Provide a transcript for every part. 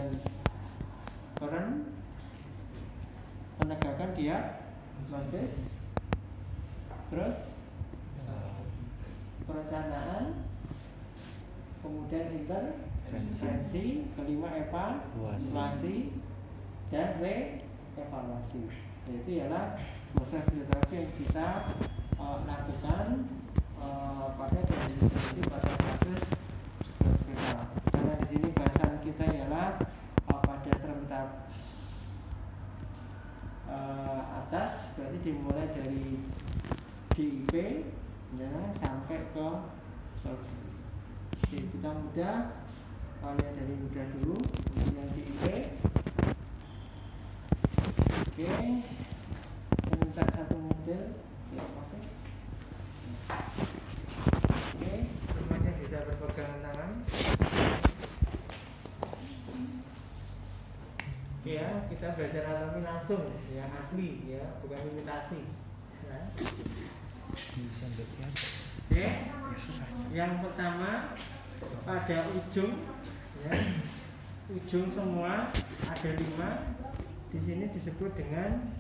kemudian penegakan diagnosis, terus perencanaan, kemudian intervensi, kelima evaluasi dan re-evaluasi. Itu ialah proses fisioterapi yang kita lakukan pada kondisi pada kasus hospital. Karena di sini bahasan kita ialah pada term atas, berarti dimulai dari DIP ya, sampai ke surgery. Jadi kita mudah, lihat dari mudah dulu, yang DIP. Oke, minta satu model ya, masuk. Oke, semuanya bisa berpegangan tangan. Oke ya, kita belajar anatomi langsung ya, asli ya, bukan imitasi ya. Oke, yang pertama pada ujung ya, ujung semua ada 5. Di sini disebut dengan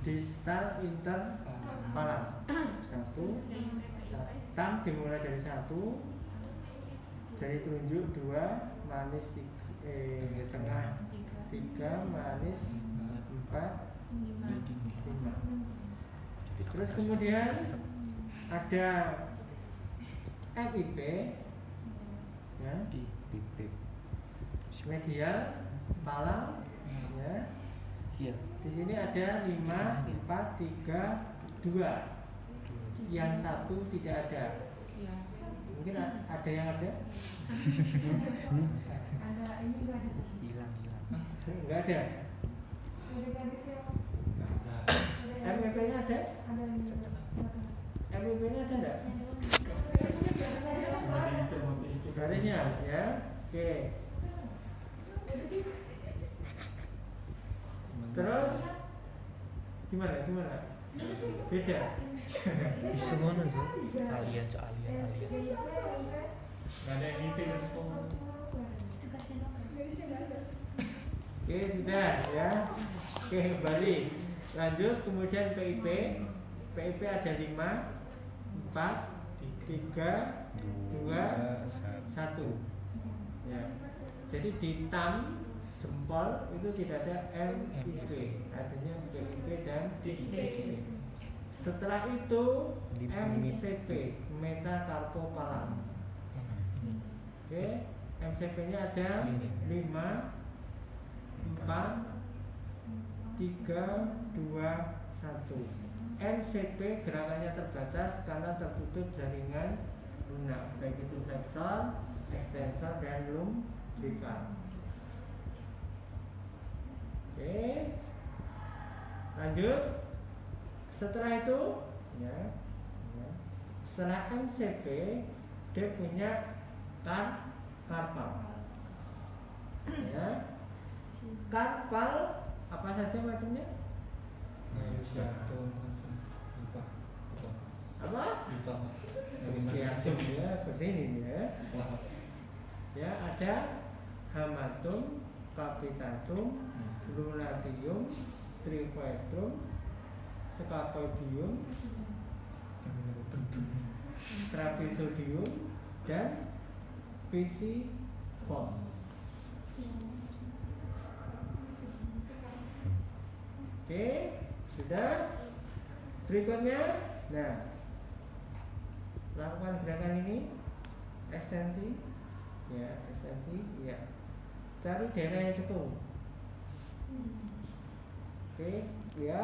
distal interpalam. Tang dimulai dari 1, jari telunjuk 2, manis tengah 3, manis 4, 5. Terus kemudian ada MIP ya, medial palang ya. Di sini ada 5, 4, 3, 2. Yang 1 tidak ada. Mungkin ada yang ada? Ada ini enggak ada. Hilang. Enggak ada. MIP-nya ada? MIP-nya ada enggak? Garisnya ya. Oke. Terus gimana? Beda. Bisa mana sih? Alien. Nggak ada yang gitu. Oke, sudah ya. Oke, kembali. Lanjut, kemudian PIP. PIP ada 5, 4, 3, 2, 1. Ya. Jadi di thumb jempol itu tidak ada MIP, artinya PIP dan DIP. Setelah itu MCP, metacarpopalam. Oke, MCP-nya ada 5, 4, 3, 2, 1. MCP gerakannya terbatas karena tertutup jaringan lunak, baik itu flexor, extensor, dan lumbrical. Oke, lanjut. Setelah itu, setelah MCP, dia punya karpal. Ya, karpal apa saja macamnya? Apa? Ya, kesini ya. Ya, ada hamatum, capitatum, lunatium, trifetrum, scapoidium, trapezoidum, dan pisiform. Oke, sudah. Berikutnya, lakukan gerakan ini, ekstensi, ya. Cari daerah yang cekung. Oke, ya,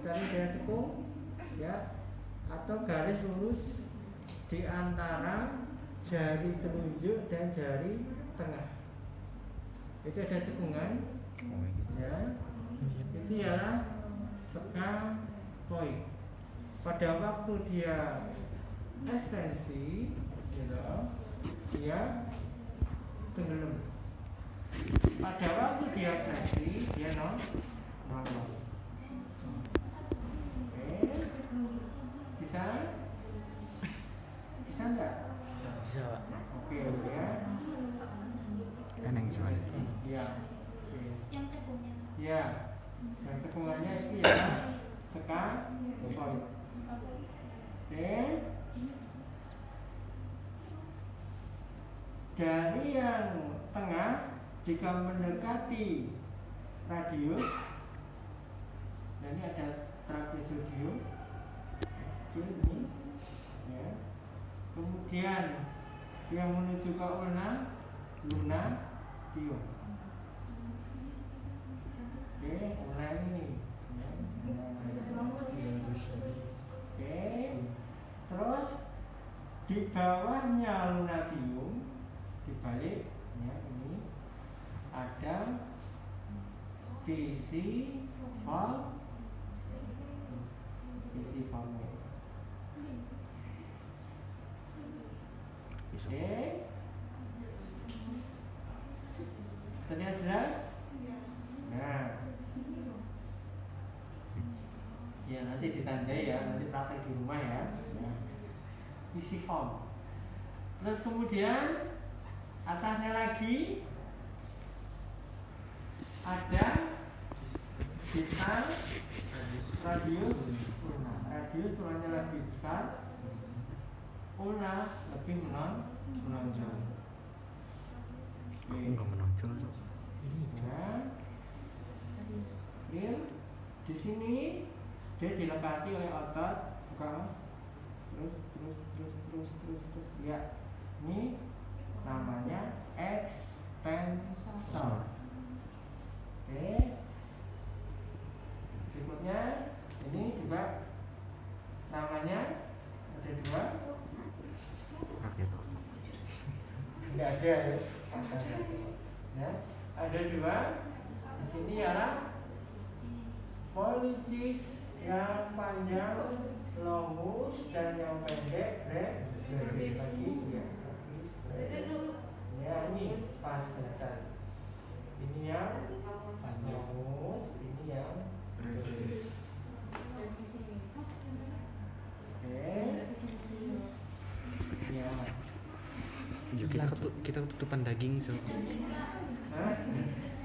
cari daerah cekung, ya, atau garis lurus di antara jari telunjuk dan jari tengah. Itu ada cekungan, ya. Itu ialah scapoid. Pada waktu dia ekstensi, dia tenggelam. Pada waktu dia ekstensi, dia normal. Oke, bisa enggak? Bisa, Pak. Oke, ya. Eneng soalnya. Ya. Oke. Yang cekungnya. Ya. Dan cekungannya itu ya skapula. Oke. Dari yang tengah jika mendekati radius, nah ini ada trapezoidum kecil ini, ya. Kemudian yang menuju ke ulna, lunatium. Oke, ulna ini. Oke, terus di bawahnya lunatium, dibalik, ya ini ada tisiform. Oke, terlihat jelas? Nah, ya nanti ditandai ya, nanti praktek di rumah ya. Tisiform. Terus kemudian atasnya lagi ada distal, radius ulna. Radius ulnanya lebih besar, ulna lebih menonjol. Aku nggak menonjol tuh. Nah, di sini dia dilekati oleh otot, buka mas. Terus. Ya, ini namanya extensor. Oke. Berikutnya ini juga namanya ada dua. Tidak ada ya. Ya, ada dua. Di sini ya pollicis yang panjang longus dan yang pendek brevis lagi ya. Ya ini pas kelihatan. Ini yang longus, ini yang brevis. Oke. Ya. Ya kita ketutupan daging so. Hah?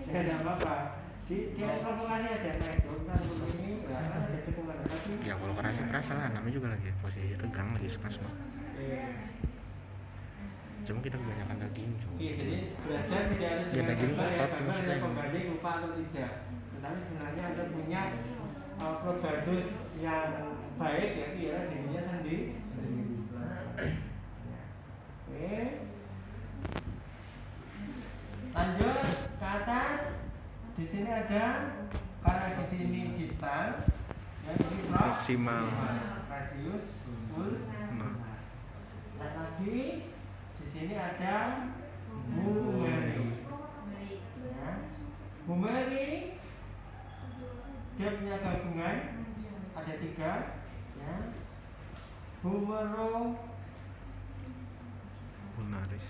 Ya tidak apa-apa. Dia provokasi aja naik urusan ini nggak ada cekungan lagi. Ya kalau kerasa lah, namanya juga lagi posisi tegang, lagi spasme. Cuma kita kebanyakan daging so. Iya, jadi belajar tidak harus Ya, daging gambar ya, otot, gambar maksudnya. ada pembanding lupa atau tidak. Tetapi sebenarnya Anda punya probandus yang baik yaitu ya dirinya sendiri. Oke. Lanjut ke atas. Di sini ada, karena di sini distal, ya ini Proximal. radius ulna. Dan lagi di sini ada humeri. Ya. Humeri dia punya gabungan ada tiga, ya. Humero, Ulnaris.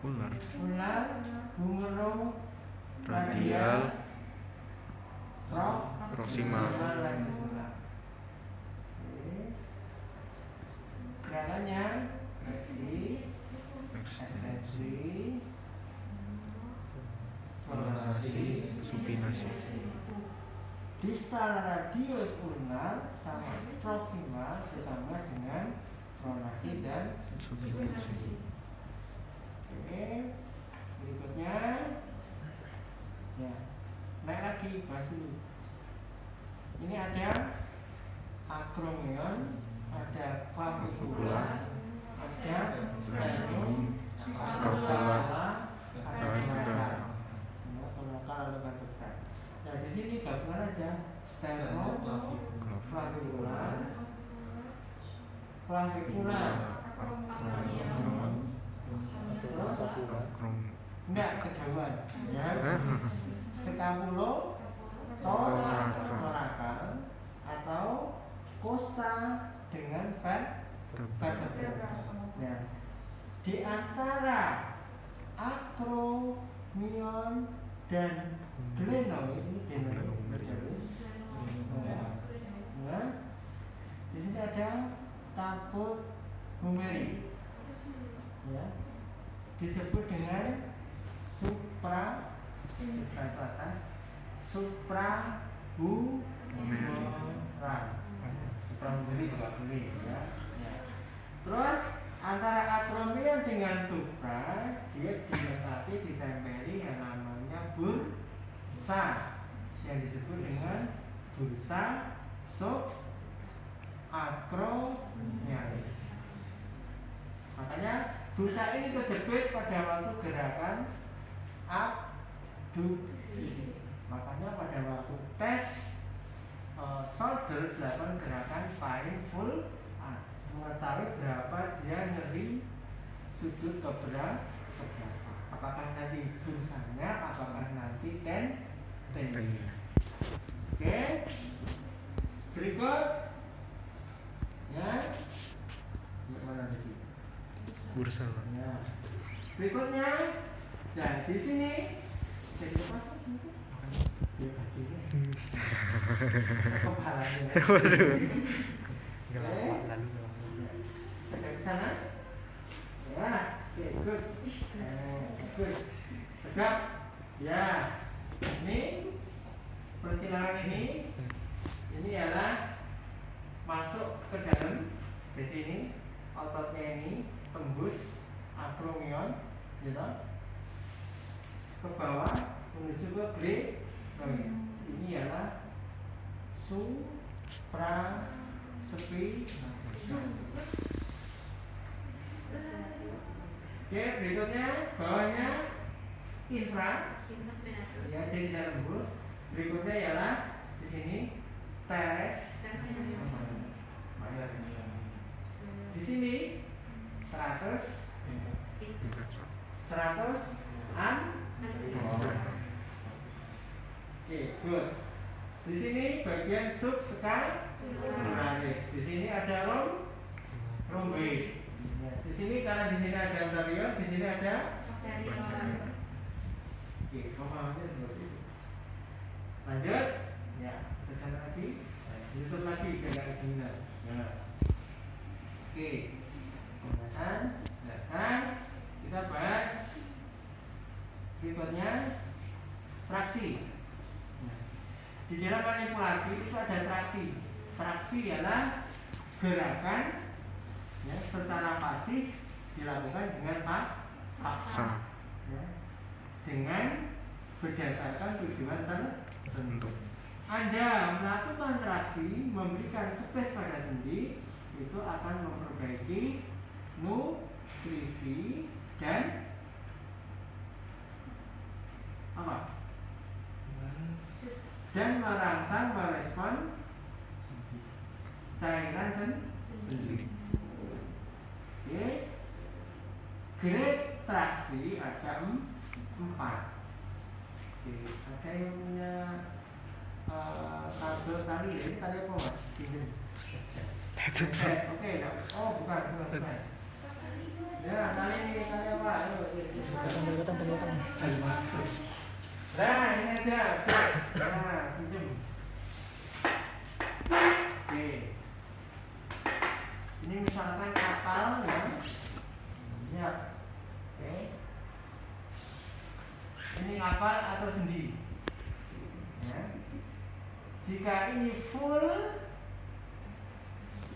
ular, humero, Radial. proximal. Proximal. Gerakannya ekstensi, pronasi, Supinasi. distal radius ulnar sama proximal sama dengan pronasi dan Supinasi. Oke, berikutnya ya naik lagi bahas dulu. Ini ada acromion, ada clavicula, ada sternum, Scapula, ada torakal. Ya, torakal atau vertebrat. Nah di sini gabungan aja sternum, clavicula, enggak kejauhan ya. Scapulo, torakal atau costa dengan vertebra. Ya. Di antara acromion dan glenoid ini glenoid. Ya. Di sini ada tabut humeri. Ya. disebut dengan supra itu atas, suprahumeral. Supramurari juga boleh ya. Ya. Terus antara akromion dengan supra dia dilengkapi ditempeli yang namanya bursa yang disebut dengan bursa subacromialis. Makanya bursa ini terjepit pada waktu gerakan abduksi. Makanya pada waktu tes shoulder dilakukan gerakan painful mengetahui berapa dia nyeri sudut keberapa. Apakah nanti bursanya, apakah nanti tendon. Oke. Berikut ya. Mana tadi? Bursa. Ya. Berikutnya, dan di sini jadi apa? Dia bajunya. Kepalanya. Lalu Ada di sana? Ya, oke, good. Good. Tegak. Ya. Ini persilangan ini adalah masuk ke dalam. Jadi ini ototnya ini tembus akromion, gitu, ke bawah menuju ke glenoid. Ini adalah supraspinatus. Oke, berikutnya bawahnya infra. Ya, jadi dalam tembus. Berikutnya ialah di sini teres. Di sini 100 an. Oke, good. Di sini bagian subskalaris. Di sini ada romboid. Di sini karena di sini ada anterior, di sini ada posterior. Oke, pemahamannya seperti itu. Lanjut, ya, ke sana lagi, tutup lagi ke gini. Ya. Oke, pembahasan. Nah, sekarang kita bahas berikutnya traksi. Nah, di dalam manipulasi itu ada traksi. Traksi ialah gerakan ya, secara pasif dilakukan dengan paksa. Ya, dengan berdasarkan tujuan tertentu. Anda melakukan traksi memberikan space pada sendi itu akan memperbaiki nutrisi dan apa? Dan merangsang merespon cairan sendi. Oke. Grade traksi ada 4. Oke, ada yang punya kabel tali ya? Ini tali apa mas? Oke, oh bukan. Ya, tali apa? Ayo, pendekatan. Nah, ini aja. Nah, pinjam. Oke. Ini misalkan kapal ya. Ya. Oke. Ini kapal atau sendi. Ya. Jika ini full,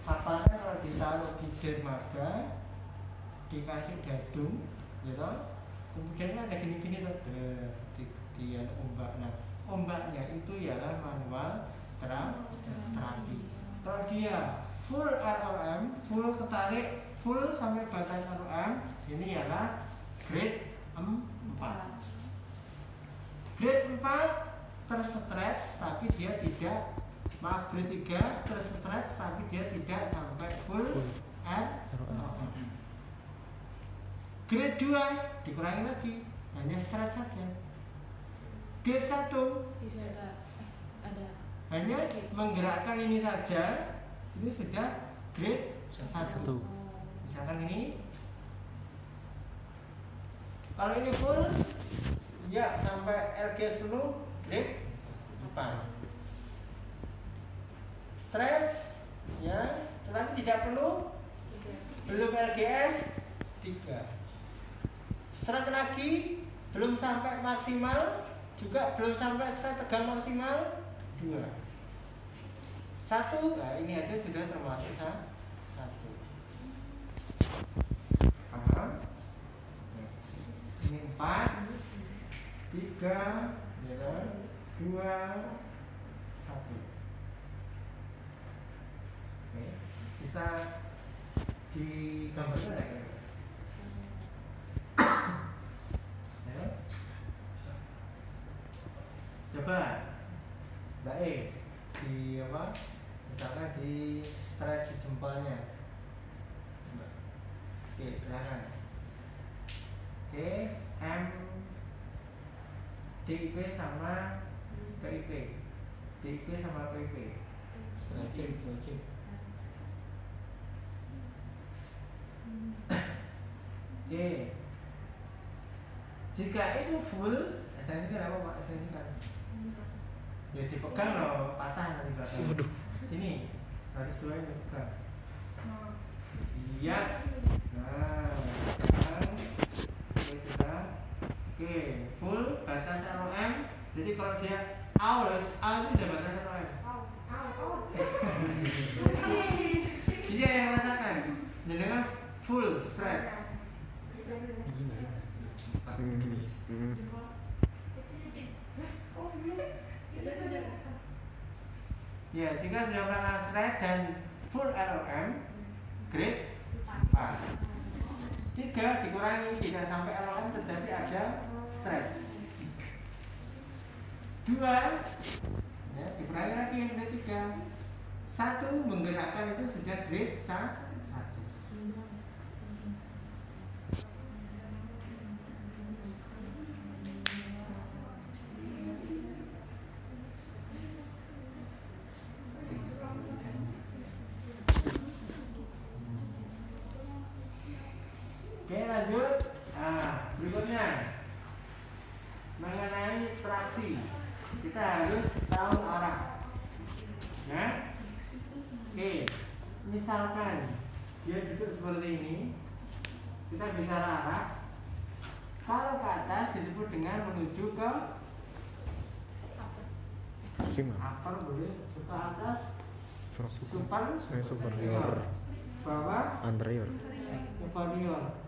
kapalnya kalau ditaruh di dermaga, dikasih gadung, gitu. Kemudian ada gini-gini tuh, di ombak. Nah, ombaknya itu ialah manual terapi. Kalau dia full ROM, full ketarik, full sampai batas ROM, ini ialah grade 4. Grade 4 terstretch tapi dia tidak, maaf, grade 3 terstretch tapi dia tidak sampai full ROM. Grade 2 dikurangi lagi, hanya stretch saja. Grade 1 tidak ada hanya menggerakkan ini saja, ini sudah grade 1. Misalkan ini, kalau ini full ya sampai LGS penuh, grade 4. Stretch ya, tetapi tidak penuh, belum LGS 3. Stretch lagi, belum sampai maksimal, juga belum sampai stretch tegang maksimal. 2 1, nah ini aja sudah termasuk 1. Ini 4 3 2 1. Oke, bisa digambarkan nggak ya? Ya. Coba Mbak E di apa? Misalkan di stretch jempolnya. Oke, silakan. Oke, M DIP sama PIP. DIP sama PIP. Stretching. Oke. Jika itu full, ekstensikan apa Pak? Ekstensikan. Ya dipegang loh, patah nanti belakang. Waduh. Ini harus 2 yang dipegang. Iya. Nah, sekarang oke sudah. Oke, full batas ROM. Jadi kalau dia aus itu udah batas ROM. Dia yang rasakan. Dengan full stretch. Ya, jika sudah melakukan stretch dan full ROM, grade 4. 3 dikurangi tidak sampai ROM tetapi ada stretch. 2 ya, dikurangi lagi yang grade 3. 1 menggerakkan itu sudah grade 1. Oke, lanjut. Nah, berikutnya mengenai traksi, kita harus tahu arah. Ya, oke. Misalkan dia duduk seperti ini, kita bicara arah. Kalau ke atas disebut dengan menuju ke upper, boleh ke atas. Superior. Bawah. Anterior. Inferior.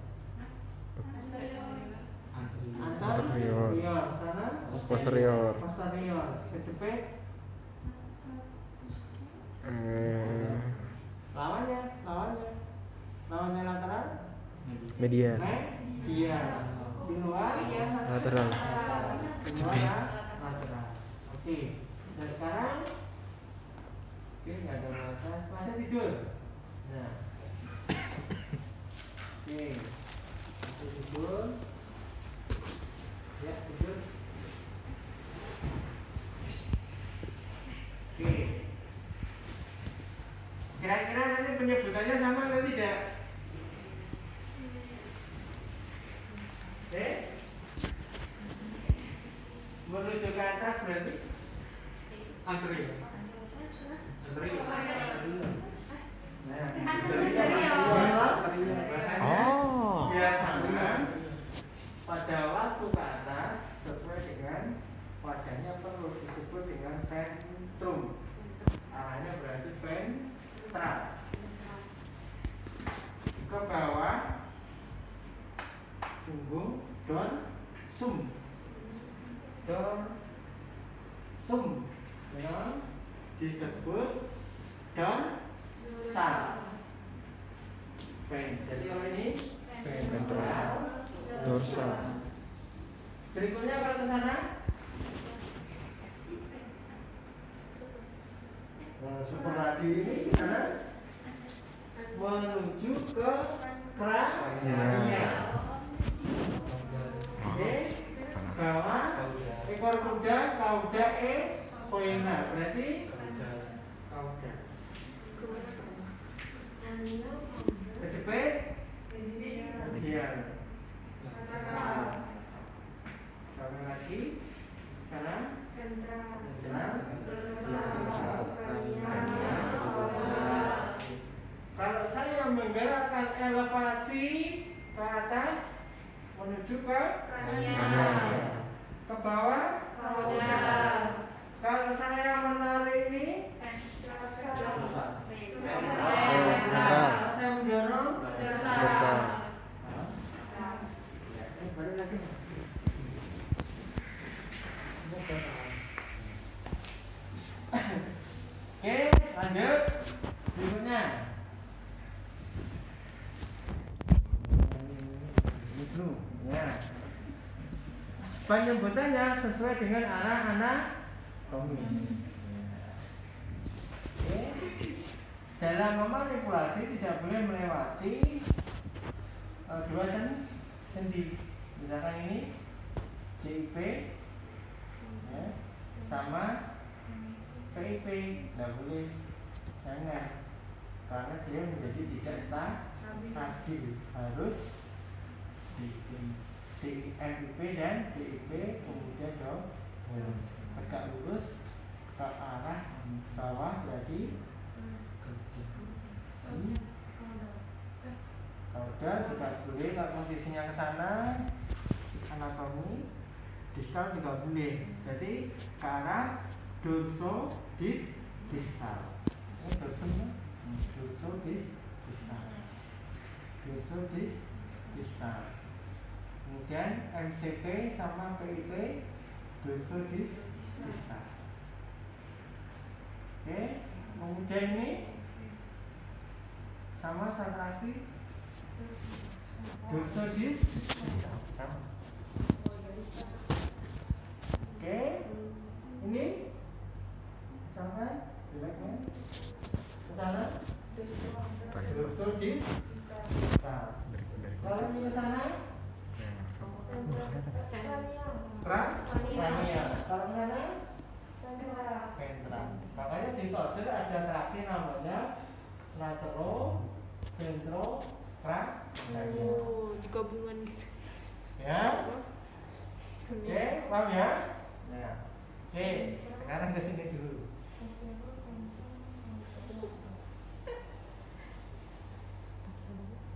Anterior. Sana. Posterior. Kejepit. Lawannya lateral. Medial. Dia di luar Lateral. kejepit. Lateral. Oke. Dan sekarang nggak ada batas, masa tidur. Nah, oke, masih tidur. Ya, tidur. Oke. Kira-kira nanti penyebutannya sama atau tidak? Menuju ke atas berarti anterior. Oh. Biasanya pada waktu ke atas sesuai dengan wajahnya perlu disebut dengan ventrum. Arahnya berarti ventral. Ke bawah punggung dorsum. Ya, disebut dorsal. Jadi kalau ini ventral, Dorsal. Berikutnya kalau ke sana, superladi ini ke sana menuju ke krania. Oke, bawah ekor kuda, kauda poena, berarti kauda. Kejepit, iya. Sama lagi, sana, kalau saya menggerakkan elevasi ke atas, menuju ke Kanan. ke bawah. Kanan. Kalau saya menarik ini, Ventral. kalau saya mendorong, Dorsal. balik lagi. Oke, lanjut. Berikutnya. Itu, ya. Penyebutannya sesuai dengan arah anatomi. Oke. Dalam memanipulasi tidak boleh melewati dua sendi. Misalkan ini DIP ya, sama PIP, nggak boleh, jangan, karena dia menjadi tidak stabil. Harus DIP dan DIP kemudian tegak lurus ke arah bawah, jadi kauda juga boleh kalau posisinya ke sana, anatomi distal juga boleh, jadi ke arah dorso distal. Ini dorsonya dorso distal. Kemudian MCP sama PIP dorso distal. Oke, kemudian ini sama satrasi dorso distal. Oke, ini misalkan jeleknya ke sana dorso distal. Kalau ini ke sana cranial. Kalau ke sana ventral. Makanya di shoulder ada traksi namanya lateroventro-cranial. Di gabungan gitu. Ya. Oke, paham ya? Nah. Oke, sekarang ke sini dulu.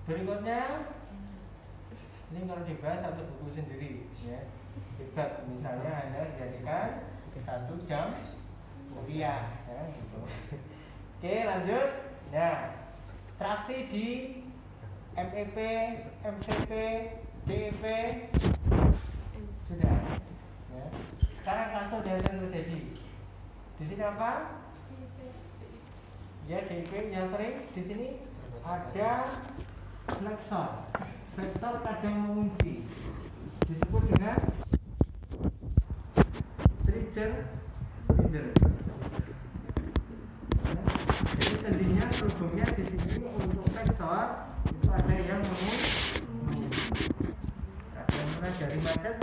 Berikutnya, ini kalau dibahas satu buku sendiri, ya. Hebat, misalnya Anda dijadikan 1 jam kuliah, ya, gitu. Oke, lanjut. Nah, traksi di MEP, MCP, DEP sudah. Ya. Sekarang kasus yang terjadi. Di sini apa? Ya, DEP yang sering di sini ada flexor. Flexor kadang mengunci. Disebut dengan trigger. Jadi sendinya, strukturnya di sini untuk flexor itu ada yang mengunci. Ada yang mana dari macet?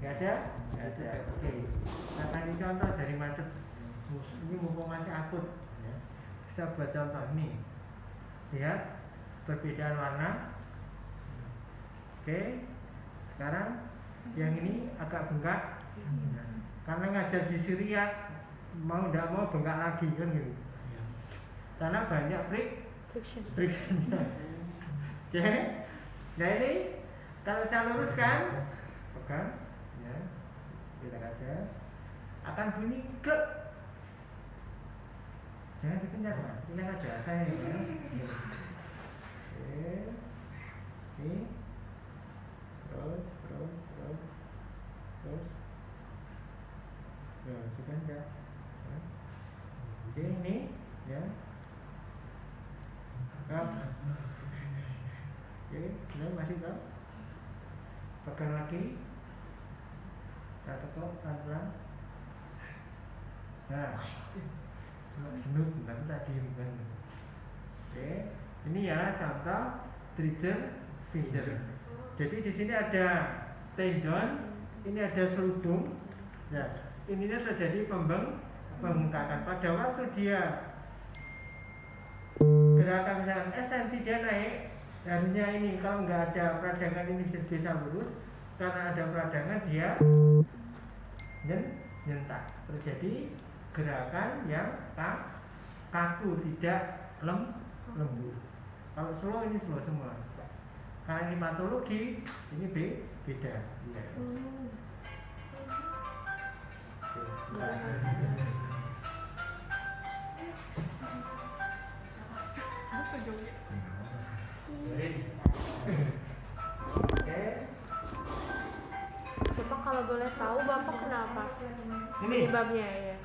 Gak ada? Gak ada. Oke. Saya kasih contoh dari macet. Ini mumpung masih akut. Ya. Saya buat contoh ini. Lihat perbedaan warna. Oke. Sekarang yang ini agak bengkak. Karena ngajar di Syria mau tidak mau bengkak lagi kan gitu. Karena banyak frictionnya. Oke. Nah ini kalau saya luruskan, pegang, ya, kita aja akan bunyi klek. Jangan dikencang, Pak. Ini aja saya ya. Oke. Ini. Terus. Ya, sudah enggak. Jadi ini, ya. Oke, ini masih tahu. Pegang lagi. Kita tekuk pelan-pelan. Nah, senut bukan tadi bukan. Oke, ini ya contoh trigger finger. Jadi di sini ada tendon, ini ada seludung. Ya, ininya terjadi pembengkakan. Pada waktu dia gerakan misalkan ekstensi dia naik, harusnya ini kalau nggak ada peradangan ini bisa lurus. Karena ada peradangan dia nyentak, terjadi gerakan yang kaku, tidak lembut. Kalau slow ini slow semua. Kalau klimatologi ini beda. Iya. Oke, bentar. Apa dong? Oke. Bapak kalau boleh tahu Bapak kenapa? Ini. Penyebabnya ya.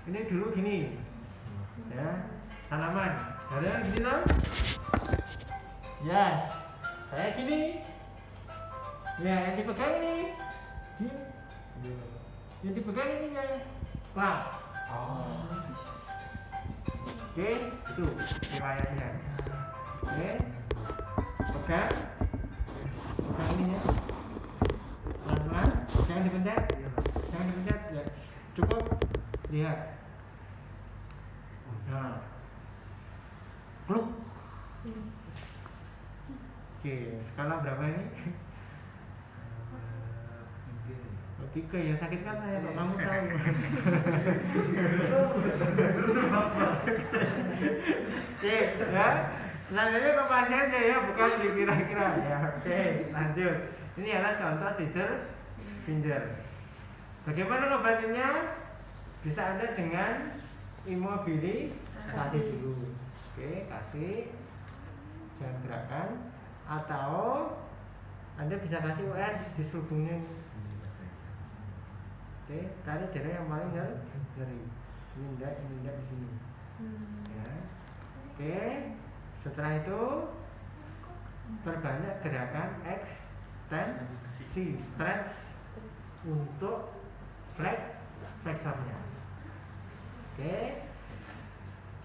Ini dulu gini. Ya, tanaman. Ada yang gini dong? Yes. Saya gini. Ya, yang dipegang ini. Gini. Yang dipegang ini ya. Wah. Oke, itu riwayatnya. Oke. Pegang. Pegang ini ya. Pelan-pelan, jangan dipencet. Jangan dipencet ya. Cukup lihat. Nah. Kluk. Oke, skala berapa ini? Oh, 3 ya, sakit kan saya Pak, kamu tahu. Oke, ya. Selanjutnya ke pasiennya ya, bukan dikira-kira ya. Oke, lanjut. Ini adalah contoh teacher finger. Bagaimana ngobatinya? Bisa Anda dengan imobilisasi dulu. Oke, kasih jangan gerakan, atau Anda bisa kasih US di selubungnya. Oke, tarik daerah yang paling nyeri. Ini enggak di sini. Ya. Oke, setelah itu perbanyak gerakan ekstensi, stretch untuk flexornya. Oke,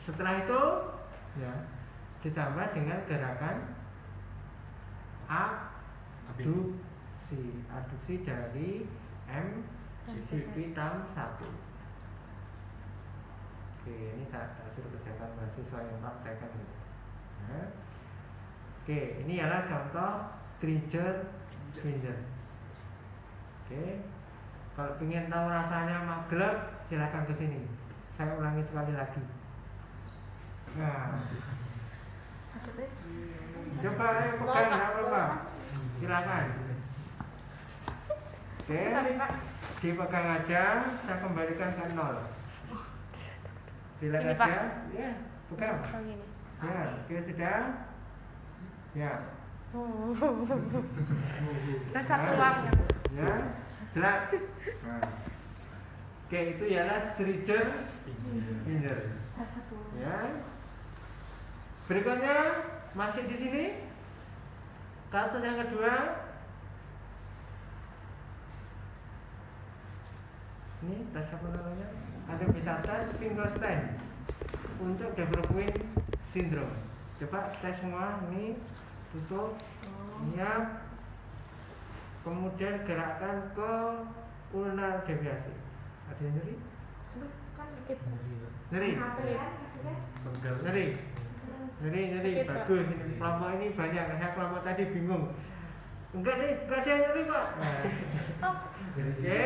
setelah itu ya ditambah dengan gerakan aduksi dari MCP tam 1. Oke, ini tak suruh kerjakan mahasiswa yang praktekkan gitu. Nah. Oke, ini adalah contoh trigger finger. Oke, kalau ingin tahu rasanya magleb, silakan ke sini. Saya ulangi sekali lagi. Nah, coba ayo pegang apa? Silakan. Oke, dipegang aja. Saya kembalikan ke 0. Bilang aja, ya, pegang. Ya, oke sudah. Ya. Rasa tuang. Ya, jelas. Nah. Oke, itu ialah trigger finger. Ya. Berikutnya masih di sini. Kasus yang kedua. Ini tes apa namanya? Anda bisa tes finger stand untuk Debrowin syndrome. Coba tes semua ini, tutup, niat, kemudian gerakkan ke ulnar deviasi. Ada yang nyeri? Sakit. Nyeri? Nyeri, Sakit, bagus. Ini kelompok ini banyak. Saya kelompok tadi bingung. Enggak ada yang nyeri Pak. Oke.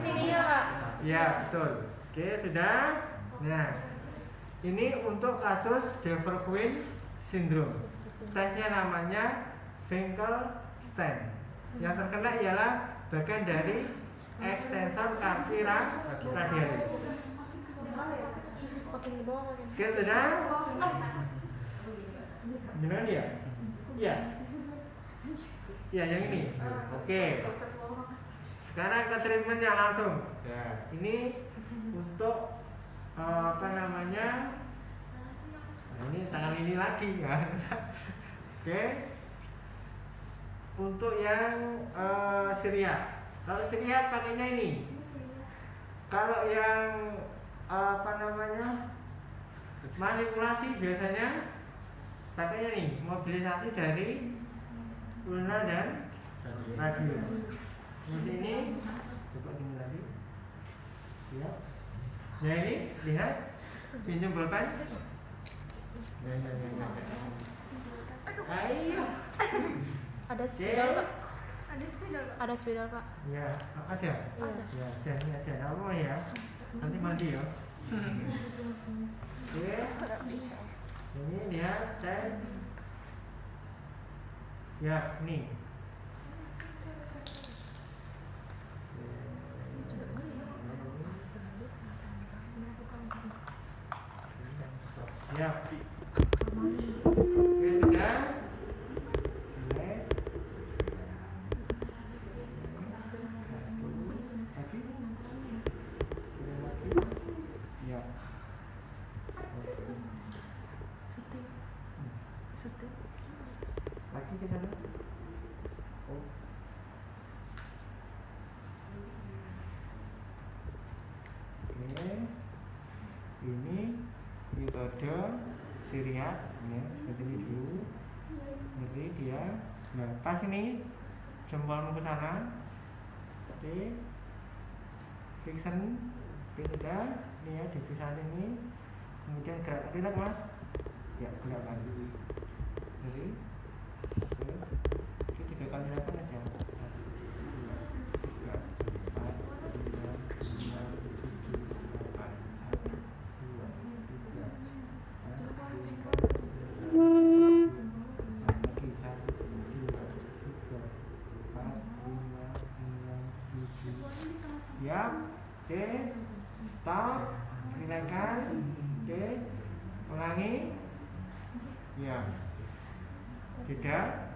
Sini ya Pak. Ya betul. Oke sudah. Nah, ini untuk kasus Debrowin syndrome. Tesnya namanya Finkel stand. Yang terkena ialah bagian dari ekstensor kaki radialis. Makin di bawah makin. Oke sudah. Gimana ya? Iya. Ya yang ini. Oke. Sekarang ke treatmentnya langsung. Ya, ini untuk apa namanya? Nah, ini tangan ini lagi kan. Oke. Untuk yang Syria. Kalau Syria pakainya ini. Kalau yang apa namanya? Manipulasi biasanya pakainya nih, mobilisasi dari ulna dan radius. Seperti ini. Coba gini lagi. Ya. Ya ini lihat. Pinjam pulpen. Ya. Ayo. Ada spidol Pak. Ada spidol Pak. Ya, ada. Iya. Ya, ini aja. Nama ya. Nanti mandi ya. Oke. Ini lihat cek. Ya, nih. Ya. Oke, sudah. Relax. Lagi. Lagi. Ya. Lagi ke sana. Oh. Oke. Ini metode siriat ya, seperti ini dulu. Nanti dia. Nah, pas ini jempolmu ke sana. Oke. Fiction. Oke, sudah. Ini ya, dipisah ini. Kemudian gerak relax, Mas. Ya, gerak lagi. Jadi terus itu 3 kali lakukan aja. 1, 2, 3, 4, 5, 6, 7, 8, 1, 2, 3, 4, 5, 6, 7, 8, 1, 2, 3, 4, 5, 6, 7. Ya, oke, stop, silakan, oke, ulangi, ya, tidak,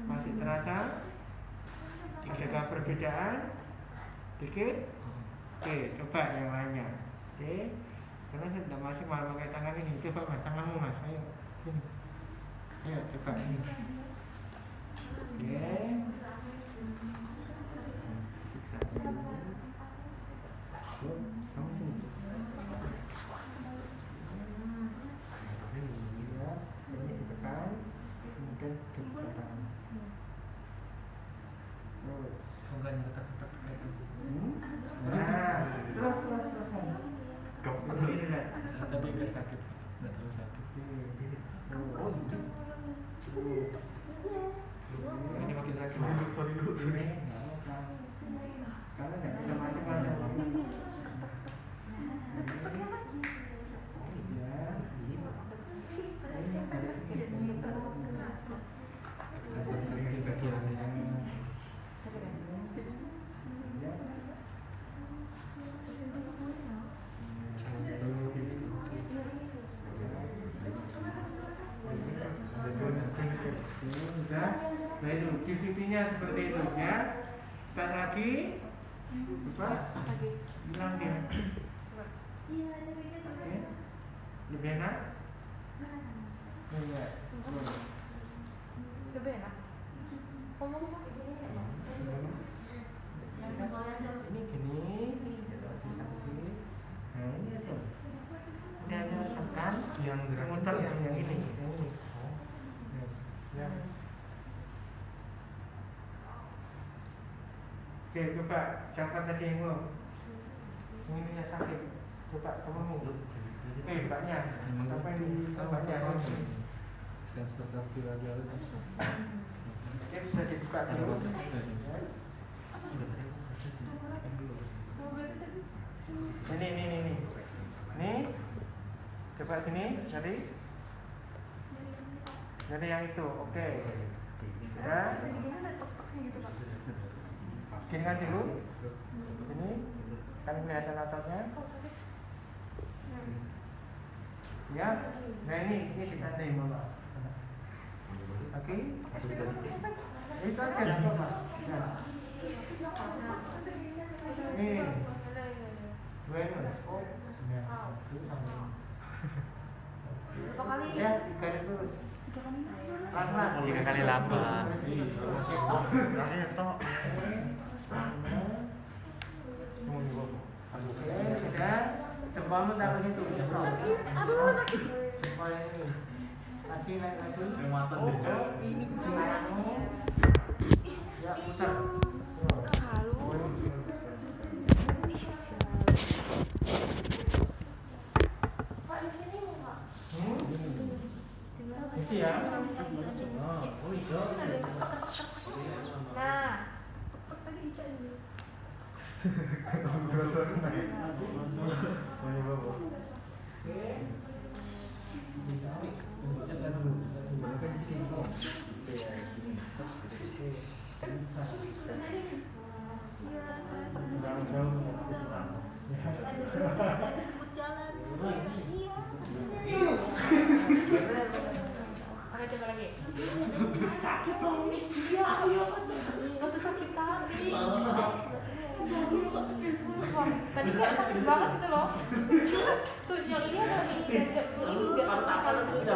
masih terasa, ada perbedaan, dikit, oke, coba yang lainnya, oke, karena saya tidak masih malah pakai tangan ini, coba mas, tanganmu mas, ayo, sini, ayo coba ini, oke. Kamu sini. Ya, ini ditekan, kemudian ditekan. Terus. Enggak nyetak-nyetak kayak gitu. Nah, terus kan. Ini lah. Tapi enggak sakit, enggak terlalu sakit. Oh, itu. Ini makin sakit. Sorry dulu. Karena nggak bisa masuk-masuk. Sudah, nah itu DVD-nya seperti itu ya. Pas lagi, coba bilang dia. Oke. Lebih enak? Enggak. Lebih enak. Ngomong-ngomong Ini gini, bisa sih. Nah ini aja. Ini hanya tekan, Yang gerak muter itu yang ini, yang ini. Ya. Oke, coba siapa tadi yang ngomong? Yang ininya sakit. Coba temenmu. Mbaknya. Sampai di mbaknya. Sensor kardiologis. Oke, bisa dibuka dulu. Ya. Ini. Nih. Coba gini, jadi. Jadi yang itu, oke. Ya. Gini kan dulu. Ini kan kelihatan ototnya. Ya. Nah ini ditandai Bapak. Oke. Itu aja Bapak. Ya. Ini. Dua ini. Oh. Ya. Satu sama. berapa kali? Ya, 3 kali terus. 3 kali. Pelan-pelan. 3 kali 8. Oke, sudah. Jempolmu taruh di situ. Sakit. Aduh, sakit. Jempol ini. Lagi naik lagi. Oh, ini tanganmu. Ya, putar. Halu. Pak di sini Pak. Isi ya. Nah. Oke. Ada sebut jalan. Iya. Oke, coba lagi. Iya, ayo. Nggak usah sakit kaki. Tadi kayak sakit banget gitu loh. Tuh yang ini ada lagi. Ini nggak sama sekali sakit.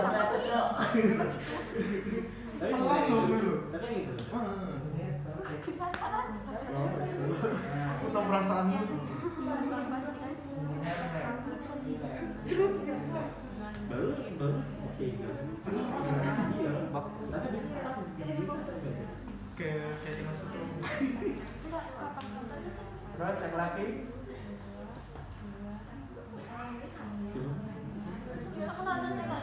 Aku tahu perasaanmu. Baru oke. Oke, jadi masuk. Terus cek lagi.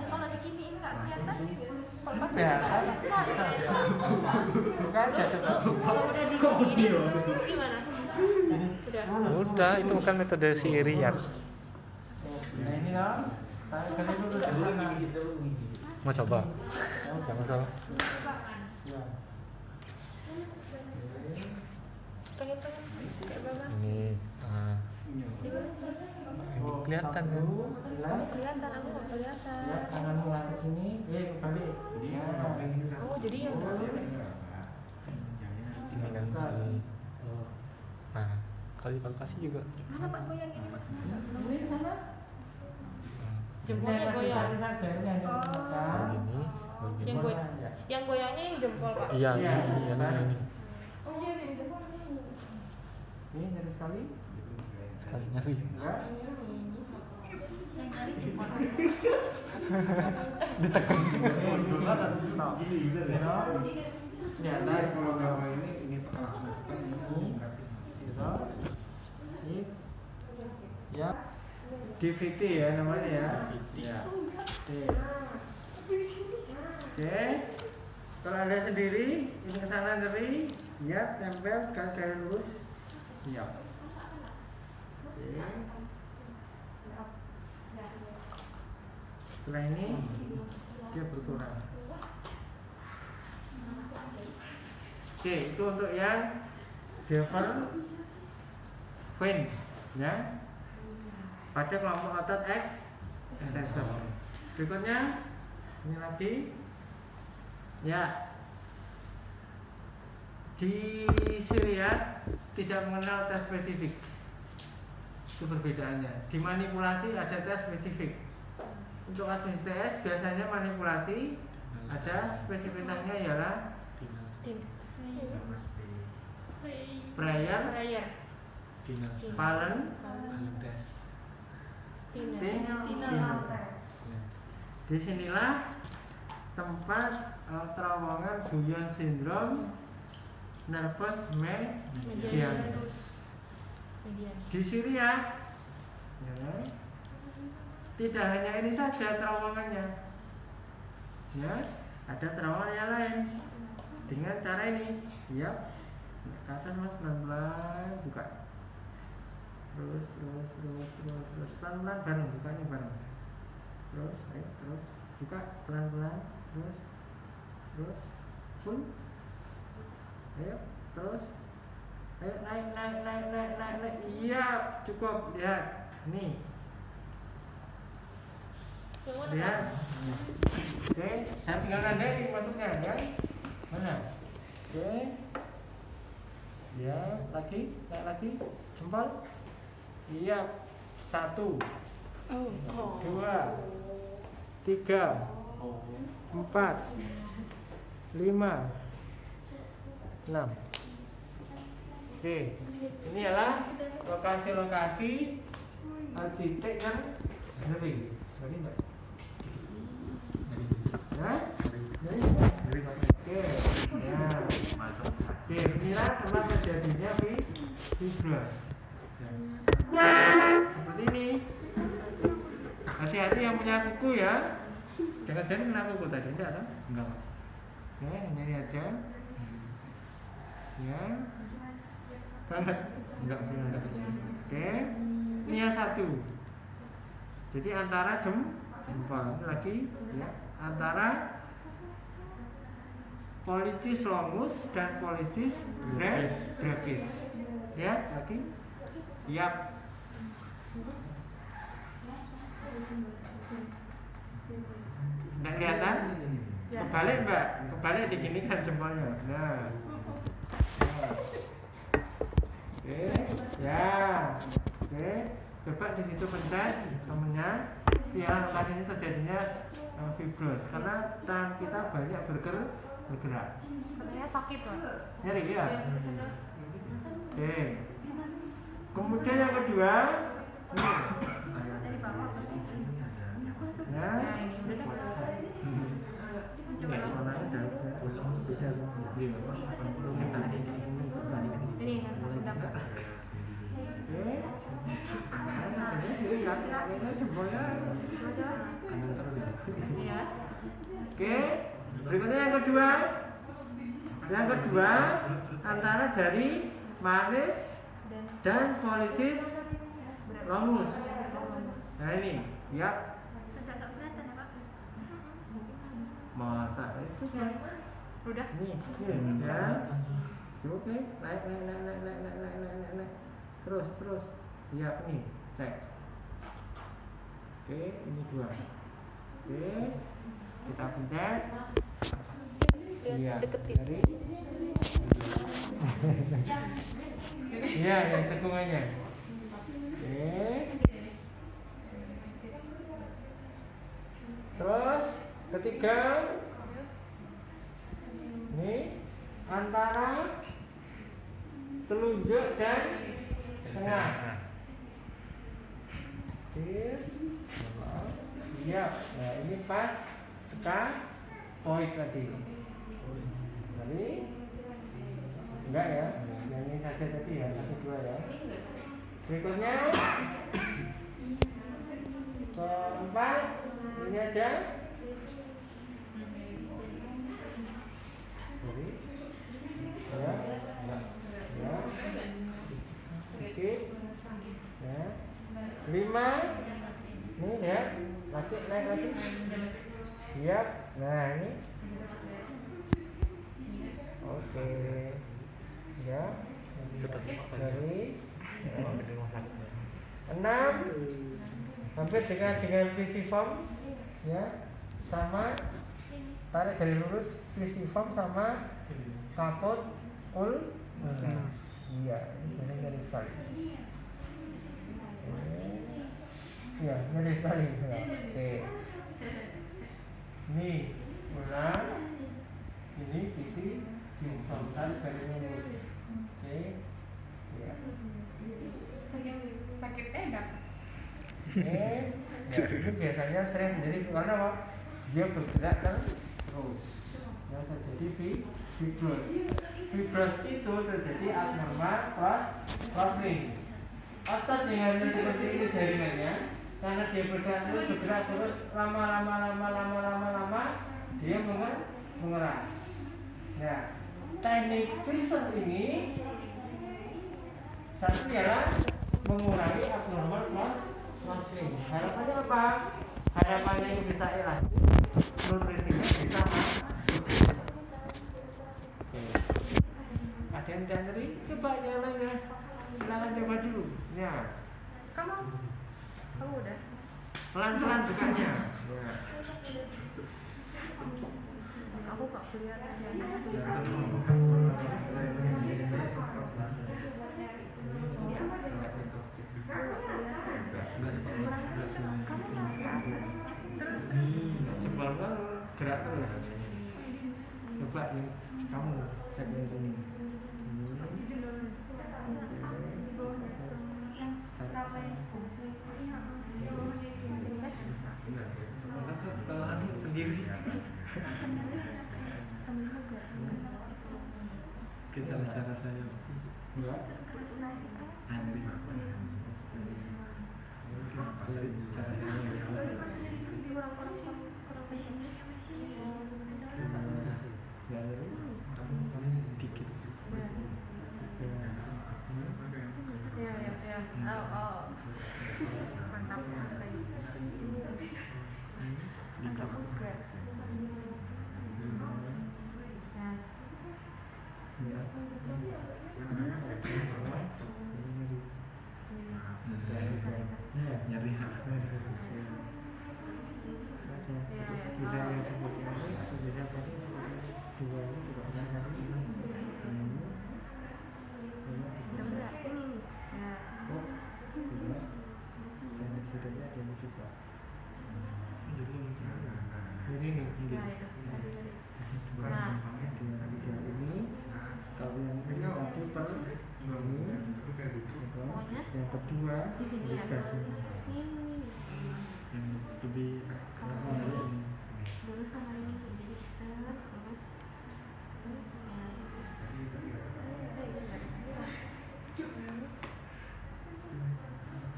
Kalau diginiin nggak kelihatan. Biasa. Buka aja coba. Kalau udah diginiin, terus gimana? Udah, itu bukan metode si Riyad. Nah ini loh. Tarik dulu ke sana. Mau coba? Jangan salah. Ya. Pengen kayak berapa? Ini Di mana sih? ini kelihatan kan? Kamu kelihatan, aku nggak kelihatan. Ya, tanganmu masuk sini. Kembali. Ya. Oh, jadi yang Ini kan si. Nah, kalau dipalpasi juga. Mana Pak goyang ini Pak? Ini di sana. jempolnya goyang. Saja ini hanya Baru gini, baru gini. Yang yang goyangnya yang jempol Pak. Iya, Iya, ini. Oh iya, ini jempolnya. Ini dari sekali. Sekali nyari. Enggak. Yang nyari jempol. Ditekan. Ya, tarik kalau ini pengalaman. Gitu. Sip. Ya. DVT ya namanya ya. Ya. Oke. Kalau Anda sendiri, ini ke sana ngeri, ya, tempel, garis lurus. Siap. Oke. Setelah ini dia berkurang. Oke, itu untuk yang Zever Vein, ya. Pada kelompok otot X extensor. Berikutnya ini lagi, ya. Di Syriat tidak mengenal tes spesifik. Itu perbedaannya. Di manipulasi ada tes spesifik. Untuk kasus tes biasanya manipulasi ada spesifikasinya ialah prayer, palen, disinilah tempat terowongan Guyon sindrom nervous median. Di Syria, ya, tidak hanya ini saja terowongannya, ya, ada terowongan yang lain dengan cara ini, ya, ke atas mas pelan-pelan buka, terus pelan-pelan bareng bukanya bareng, terus ayo terus buka pelan-pelan terus full, ayo terus ayo naik, iya cukup, lihat nih, lihat, oke, saya tinggal nandain masuknya ya, mana, oke, ya lagi, naik lagi, jempol, iya, 1, 2, 3, 4, 5, 6. Oke, ini adalah lokasi-lokasi titik yang ngeri. Ngeri enggak? Hah? Ngeri? Oke, ya. Oke, inilah tempat terjadinya fibras. Seperti ini. Hati-hati yang punya kuku ya. Jangan-jangan kena kuku tadi, enggak kan? Enggak. Oke, ini aja. Ya. Banget. Enggak terlalu. Oke. Ini yang 1. Jadi antara jempol ini lagi ya, antara pollicis longus dan pollicis brevis. Ya, lagi. Yap. Nggak kelihatan? Ya. Kebalik mbak, kebalik diginikan jempolnya. Nah, oke, ya, oke. Coba di situ pencet temennya. Di lokasi ini terjadinya fibros karena tangan kita banyak bergerak. Sebenarnya sakit loh. Nyeri ya? Oke. Kemudian yang kedua, ya. Nah ini udah deh. Ini masih dapat. Iya. Oke, berikutnya yang kedua. Yang kedua antara jari manis dan polisis longus. Nah ini, ya. Agak kelihatan ya Pak. Masa itu kan? Udah. Nih, ya. Oke, naik. Terus. Iya, nih, cek. Oke, ini dua. Oke, kita pencet. Iya, Deketin. dari. Iya, yang cekungannya. Oke. Terus, ketiga. Ini antara telunjuk dan tengah. Oke. Iya. Nah, ini pas poin tadi. Tadi enggak ya? Yang ini saja tadi ya, 1, 2 ya. Berikutnya keempat, ini aja. Jadi, ya. Oke. Ya. 5. Ini ya, naik lagi. Iya. Nah, ini. Oke. Ya. Dari 6 hampir dengan pisiform ya, sama tarik dari lurus pisiform sama kapot iya, ini nyeri sekali. Iya, nyeri sekali. Oke. Ini ulang. Ini pisiform tarik dari lurus. Oke. Ya. Sakitnya enggak? Ya, ini biasanya sering menjadi karena apa? Dia bergerak terus. Yang terjadi fibros. Fibros itu terjadi abnormal crossing. Otot dengan seperti ini jaringannya, karena dia bergerak terus lama dia mengeras. Nah, teknik Wilson ini satu ialah mengurangi abnormal crossing. Harapannya apa? Harapannya ini bisa elastis, nutrisinya bisa masuk. Ada yang tidak nyeri? Coba yang lainnya. Silakan coba dulu. Ya. Kamu udah. Pelan-pelan bukannya. Ya. Aku gak kuliah aja. Jempol gerak terus. Coba nih kamu cek yang ini. Kalau anu sendiri. Mungkin salah cara saya. Ya. Aneh. Kalau cara saya nggak jauh. Ya, jadi Kamu dikit. Ya. Oh. Mantap. Agak bugar. Nyeri. ini. Nah, itu. Bukan Nah. gampangnya dengan ideal ini. Kalau yang ini tadi per ini, gitu. Pokoknya Yang kedua di sini ya. juga sini. Sini. yang lebih Dulu sama ini jadi set terus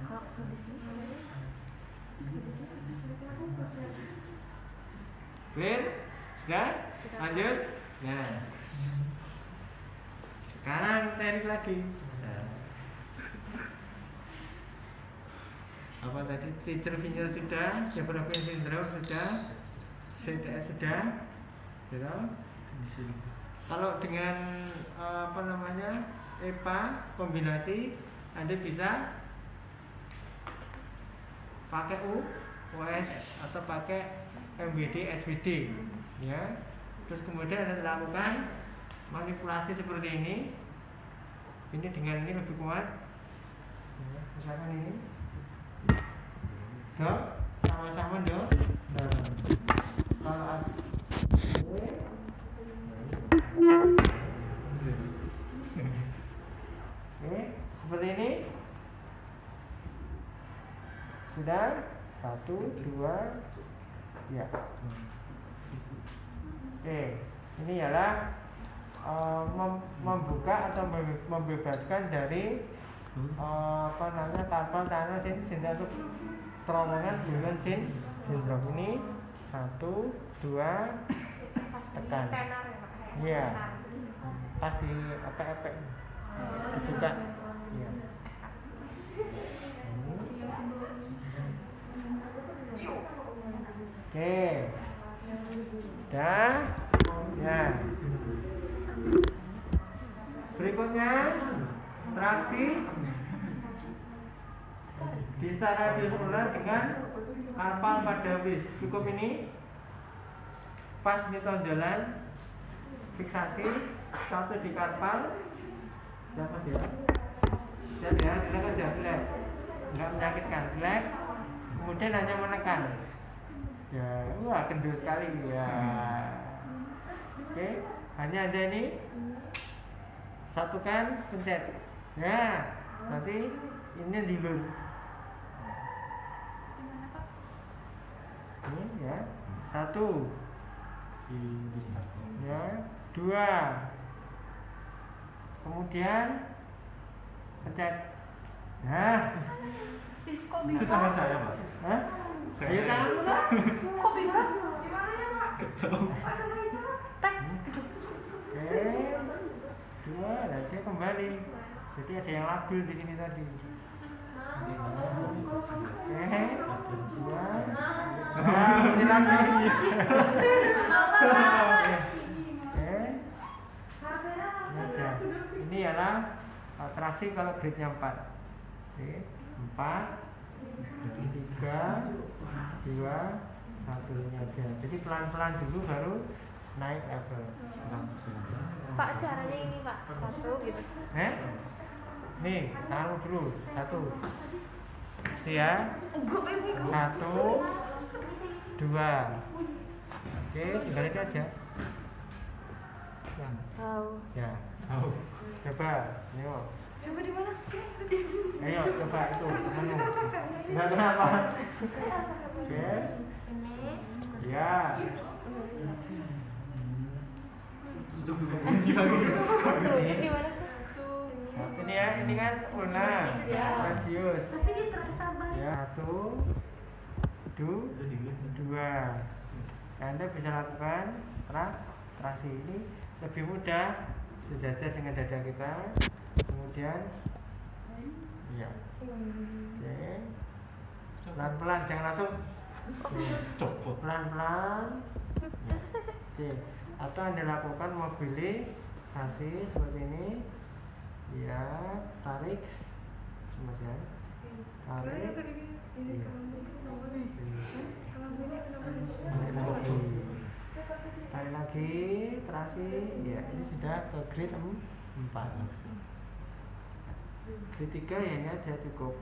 kalau di sini Clear? Sudah? Lanjut? Nah. Sekarang tarik lagi. Apa tadi? Teacher Vinyl sudah, development syndrome sudah, CTS sudah, gitu. Kalau dengan apa namanya EPA kombinasi, Anda bisa pakai US atau pakai MBD, SBD, ya. Terus kemudian Anda lakukan manipulasi seperti ini. Ini dengan ini lebih kuat. Ya, misalkan ini. Dok, sama-sama dok. Nah, kalau oke, seperti ini. Sudah, 1, 2, ya. Oke, ini ialah membuka atau membebaskan dari apa namanya karpal tunnel syndrome terowongan Bowman syndrome ini. 1, 2, pas tekan. di tenor ya Pak. Iya. Pas di epek-epek dibuka. Iya. Oke. Dah. Ya. Berikutnya traksi bisa radius ular dengan karpal pada bis. Cukup ini. Pas ini tonjolan fiksasi satu di karpal. Siapa sih ya? Siap ya, kita kerja relax, nggak menyakitkan, relax. Kemudian hanya menekan. Ya, wah kendor sekali ya. Oke, hanya ada ini. Satukan, pencet. Ya, nanti ini dilur. Ini ya, 1. Ya, 2. Kemudian pencet. Nah, Ih, kok bisa? Tangan saya, Pak. hah? Ayo tanganmu lah. Kok bisa? Gimana ya Pak? Tek. Oke, 2, dan dia kembali. Jadi ada yang labil di sini tadi. Oke, 2. Nah, ini lagi. Oke. Nah, ini ialah traksi kalau grade-nya 4. Oke, 4, 3, 2, 1 ini aja. Jadi pelan-pelan dulu baru naik level. Pak caranya ini Pak, 1 gitu. Nih, tanganmu dulu. 1. Ya. 1, 2. Oke, tinggal ini aja. Tahu. Ya. Coba, ayo. Coba di mana? Ayo, coba itu. Enggak kenapa? Oke. Ini. Ya. Tunjuk di mana sih? Satu nih ya, ini kan ulna, radius. Tapi dia terasa banget. Ya, 1, 2. Anda bisa lakukan traksi ini lebih mudah, sejajar dengan dada kita. Kemudian, ya, oke, pelan-pelan, jangan langsung. Pelan-pelan. Oke, atau Anda lakukan mobilisasi seperti ini. Ya, tarik, Mas ya. Tarik. Iya. Tarik lagi, terasi. Ya, ini sudah ke grade 4. Grade 3 ya ini aja cukup.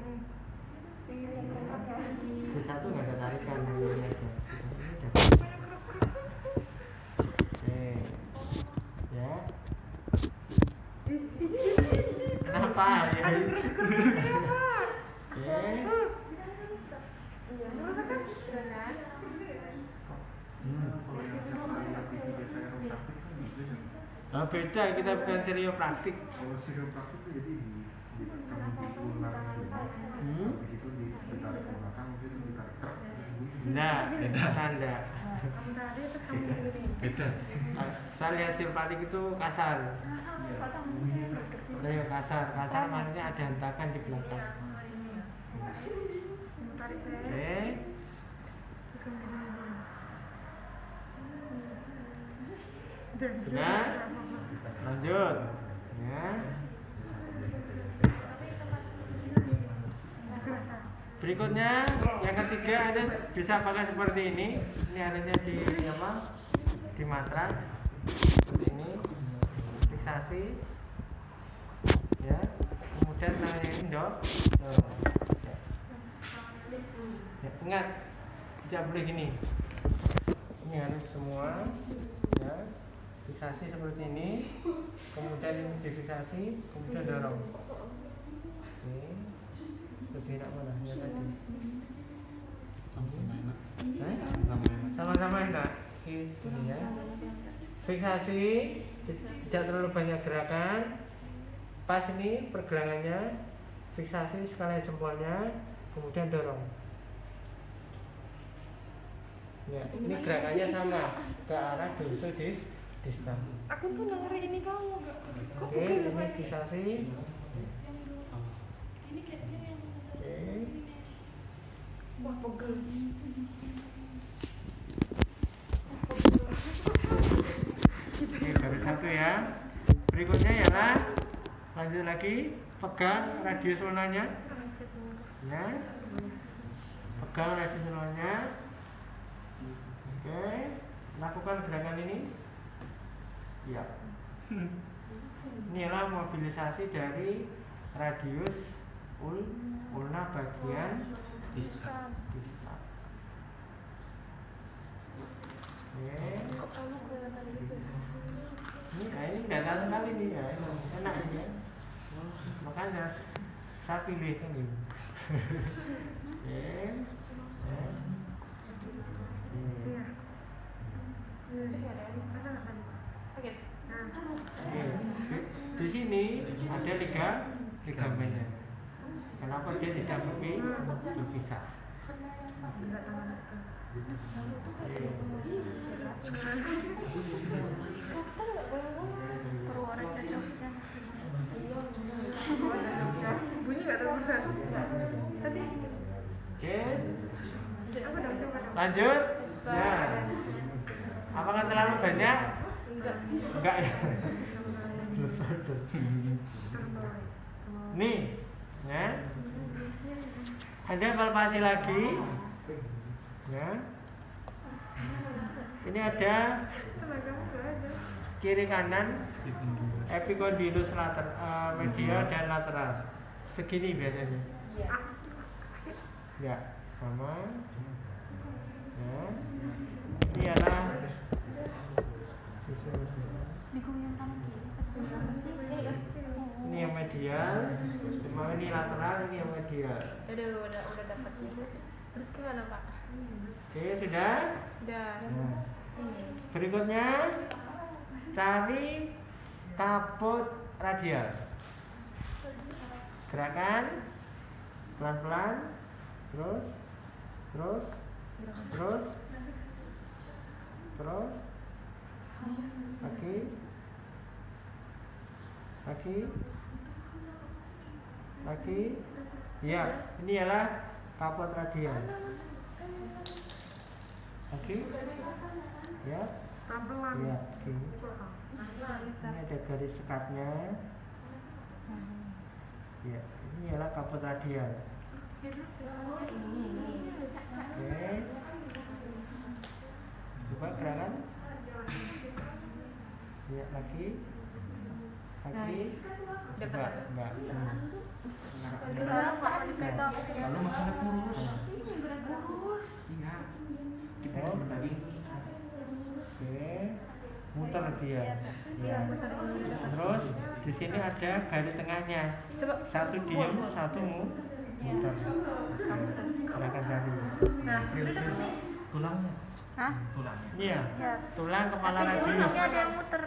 Grade 1 nggak ada tarikan, ini aja. Sudah, ini udah. Kalau yang siapa yang biasa aeropraktik kan gitu kan. Nah, beda, kita bukan seriopraktik. Kalau seriopraktik itu jadi ditekan di ular sini, habis itu ditarik ke belakang, habis itu ditarik truk. Nah, tanda. Kamu tadi terus kamu gini. Beda. Asal yang simpatik itu kasar. Kok tahu mungkin produksi. Nah, ya kasar maksudnya ada hentakan di belakang. Kamu tarik saya. Oke, Terus kamu gini. sudah. Lanjut. Ya. Berikutnya yang ketiga ada bisa pakai seperti ini. Ini adanya di apa? Di matras. Seperti ini. Fiksasi. Ya. Kemudian tangannya ini dok. Ya. Ya, ingat tidak boleh gini. Ini harus semua. Ya. Fiksasi seperti ini. Kemudian ini difiksasi. Kemudian dorong. Oke. Lebih enak mana? Ya tadi. Sama-sama enak. Hah? Sama-sama enak. Sama-sama enak. Ini ya. Fiksasi, tidak terlalu banyak gerakan. Pas ini pergelangannya, fiksasi sekalian jempolnya, kemudian dorong. Ya, ini gerakannya sama ke arah dorsal distal. Aku tuh dengerin ini kamu enggak? Oke, ini fiksasi. Ini kayaknya yang Oke. wah pegel. Oke, baru satu ya. Berikutnya ialah lanjut lagi, pegang radius ulnanya. Ya. Pegang radius ulnanya. Oke, lakukan gerakan ini. Ya. Ini adalah mobilisasi dari radius ulna bagian Bisa. distal. Oke. Kok kamu kelihatan gitu? Ini datar sekali nih ya, enak ini ya. Makanya saya pilih kan ini. Oke. Ya. Iya. Masa nggak tadi? Oke. Nah. Oke. Di sini ada ligamennya. Kenapa dia tidak berpisah? Enggak tangan itu. Oke. Kita nggak boleh ngomong. Purworejo Jogja. Bunyi nggak terusan? Tadi. Oke. Apa dong coba dong? Lanjut. Nah. Apakah terlalu banyak? Enggak ya. Nih, ya. Ada palpasi lagi. Ya. Ini ada Tenaga nggak ada. kiri kanan epicondylus medial dan lateral. Segini biasanya. Ya, sama. Ya. Ini adalah Digoyang kanan kiri. Apa sih? ini yang medial, ini lateral, ini yang medial. Udah dapat sih. Terus gimana Pak? Oke, sudah. Udah. Nah, berikutnya cari kaput radial. Gerakan pelan-pelan, terus lagi. Ya, ini adalah kaput radial. Oke. Ya. Pelan-pelan. Ya, oke. Ini ada garis sekatnya. Ya, ini adalah kaput radial. Oke. Coba gerakan. Ya, lagi. Coba, enggak. Lalu makannya kurus. Iya. Oh. Daging. Oke. Muter dia. Ya. Terus di sini ada garis tengahnya. Satu diem, satu muter. Gerakan tadi. Nah, udah dapat nih. tulangnya. Hah? Tulangnya. Iya. Ya. Tulang kepala Tapi di radius. ujungnya ada yang muter.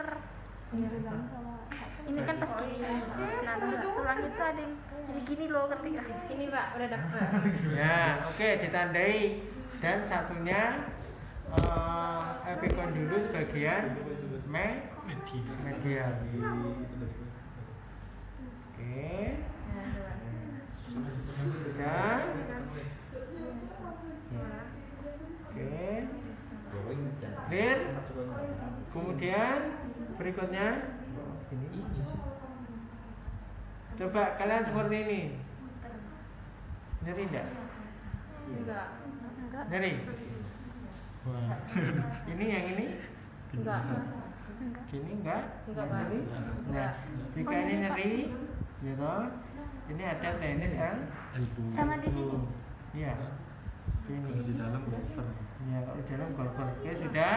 Ini kan pas kiri. Nah, tulang itu ada yang jadi gini loh, ngerti nggak? Ini Pak, udah dapet. Ya, oke, ditandai. Dan satunya epicondylus bagian medial. Oke. Sudah. Oke. Clear. Kemudian berikutnya ini. Coba kalian seperti ini. Nyeri enggak? Enggak. Enggak. Nyeri. Wah. Ini yang ini? Enggak. Gini enggak? Enggak, Pak. Nyeri? Nah, jika ini nyeri, gitu. Ini ada tenis Sama di sini. Iya. Ini Di dalam golfer. ya, kalau di dalam golfer. Oke, sudah.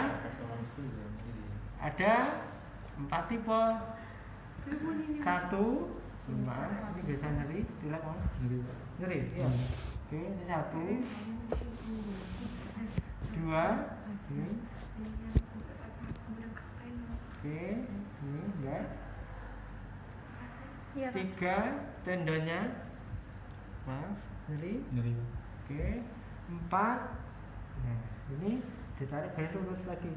Ada 4 tipe. 1, maaf, ini biasa nyeri, tidak mas? Nyeri, iya. Oke, ini 1, 2, ini. Oke, ini enggak. Iya, Pak. 3, tendonnya. Maaf, nyeri. Nyeri. Oke, 4. Nah, ini ditarik garis lurus lagi.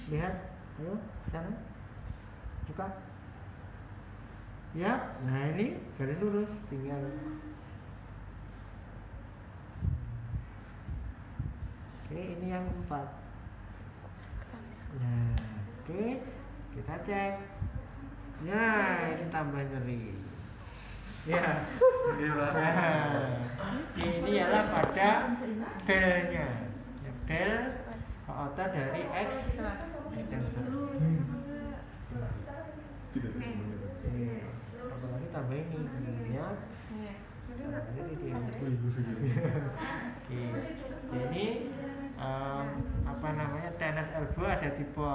Lihat, ayo sana. Buka. Ya, nah ini garis lurus tinggal. Oke, ini yang 4. Nah, oke, kita cek. Ya, ini tambah nyeri. Ya. Nah, ini ialah pada delnya. Ya, del otot dari X extensor. Oke, apalagi tambah ini ya. Jadi dia. Oke, jadi apa namanya, tenis elbow ada tipe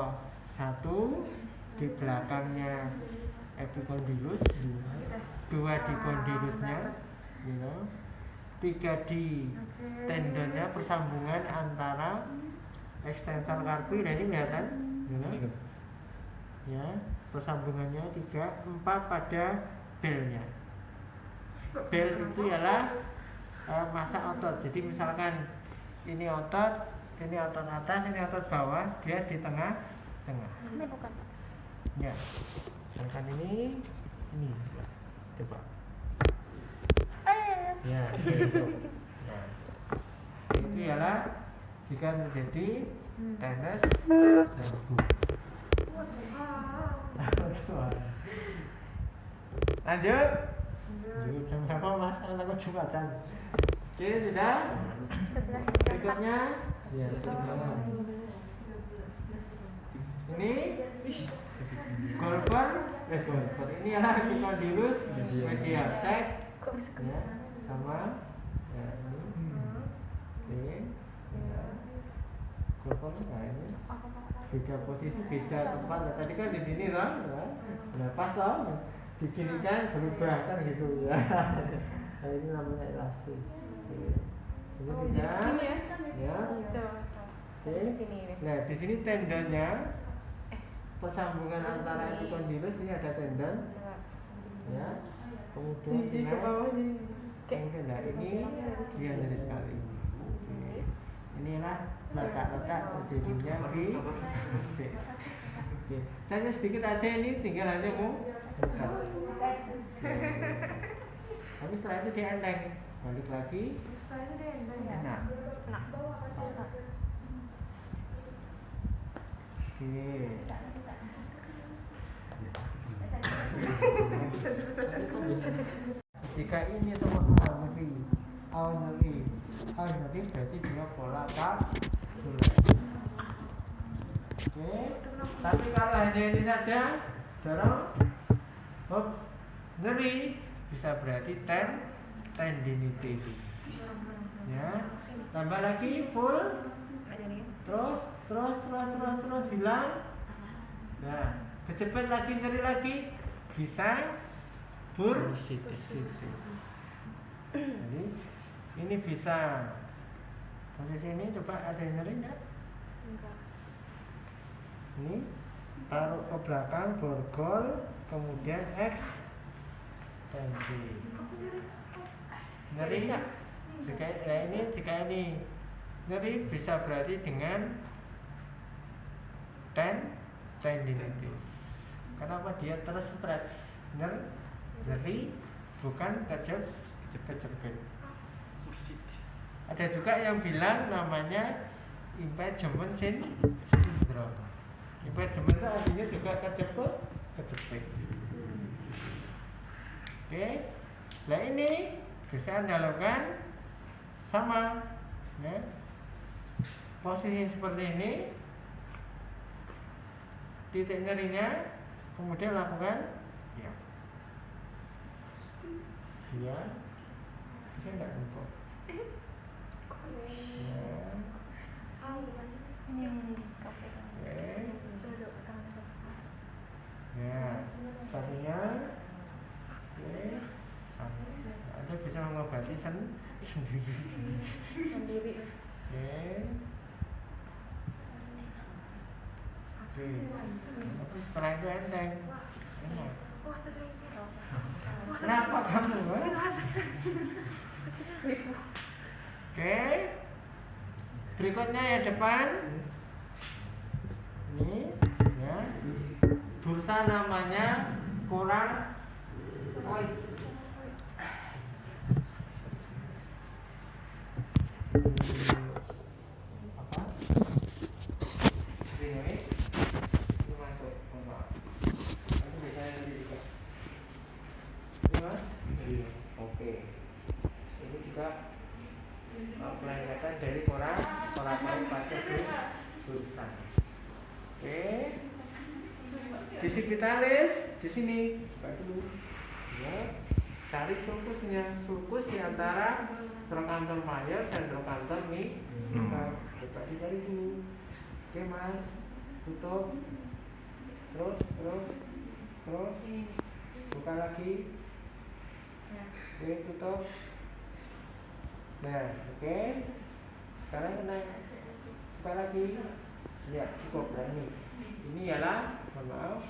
1 di belakangnya epicondylus, 2 di condylusnya, gitu. 3 di tendonnya, persambungan antara ekstensor karpi. Dan ini kelihatan, gitu. Ya, persambungannya 3, 4 pada belnya. Bel itu ialah massa otot. Jadi misalkan ini otot atas, ini otot bawah, dia di tengah-tengah. Ini bukan. Ya, misalkan ini, coba. Ya, itu. Ya. Itu ialah jika terjadi tenis elbow. Lanjut. Jam berapa mas? Aku Jumatan. Oke, sudah. 11.4. Berikutnya, ya, ini golfer. Ini adalah epicondylus medial. Cek. Ya, sama. Ya, ini. Oke. Ya. Golfer, nah ini. Beda posisi, beda tempat. Nah, tadi kan di sini kan, nah pas loh, diginikan berubah kan gitu ya. Nah, ini namanya elastis. Oke. Ini sudah, ya. Oke. Nah, di sini tendonnya, persambungan antara epicondylus, ini ada tendon, ya. Kemudian nah ini dia nyeri sekali. Oke. Inilah letak-letak terjadinya di disease. Oke, saya sedikit aja ini, tinggal hanya mau buka. Tapi setelah itu dia enteng, balik lagi. Enak. Oke. Jika ini semua nyeri, berarti dia pola kapsulat. Oke. Tapi kalau hanya ini saja, dorong, nyeri, bisa berarti tendinitis. Ya, tambah lagi full, terus hilang. Nah, kecepet lagi, nyeri lagi, bisa bursitis. Jadi ini bisa Posisi ini coba ada yang nyeri enggak? Enggak. Ini taruh ke belakang, borgol, kemudian ekstensi. Nyeri jika ini nyeri bisa berarti dengan tendinitis. Kenapa dia terstretch? Nyeri bukan kejepit. Ada juga yang bilang namanya impingement syndrome. Impingement itu artinya juga kejepit. Oke. Nah ini bisa Anda lakukan sama, ya. Posisi seperti ini, titik nyerinya, kemudian lakukan ya, saya tidak ngumpul. Ya. Ya, satunya, oke, Anda bisa mengobati sendiri. Oke, tapi setelah itu enteng. Enak. Kenapa kamu? Oke, berikutnya yang depan. Ini, ya. Bursa namanya kurang. Apa? Ini masuk. Aku biasanya tadi juga. Ini mas? Iya. Oke. Ini juga kelihatan dari koran pasca bursa. Oke. Disipitalis di sini. Buka dulu. Ya. Cari sulcusnya. Sulcus di antara trochanter major dan trochanter minor. Coba dicari dulu. Oke mas. Tutup. Terus. Buka lagi. Oke, tutup. Nah, oke. Sekarang naik. Buka lagi. Lihat, cukup ini. Ini ialah, mohon maaf,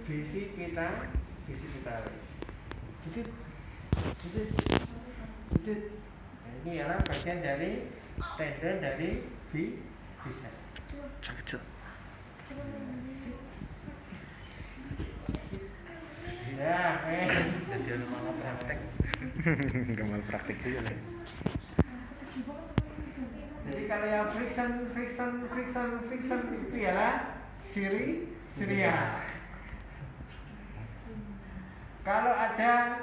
bisipitalis. Jujut. Nah, ini ialah bagian dari tendon dari bicep. Cakep. Ya, Dan dia malah praktek. Gak malah praktek juga nih. Jadi kalau yang friction itu ialah siria. Kalau ada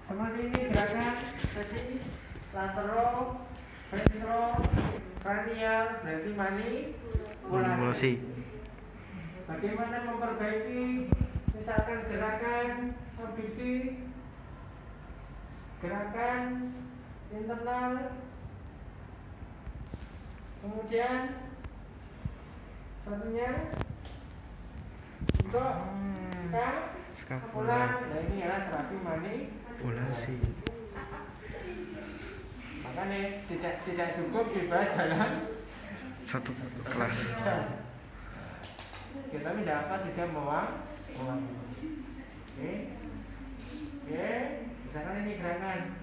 seperti ini gerakan seperti latero, ventro, cranial, berarti manipulasi. Bagaimana memperbaiki misalkan gerakan abduksi, gerakan internal, kemudian satunya untuk Skapula. Nah ini adalah terapi Manipulasi. Makanya tidak cukup dibahas dalam Satu kelas. kita tidak apa tidak mewah. Oke, misalkan ini gerakan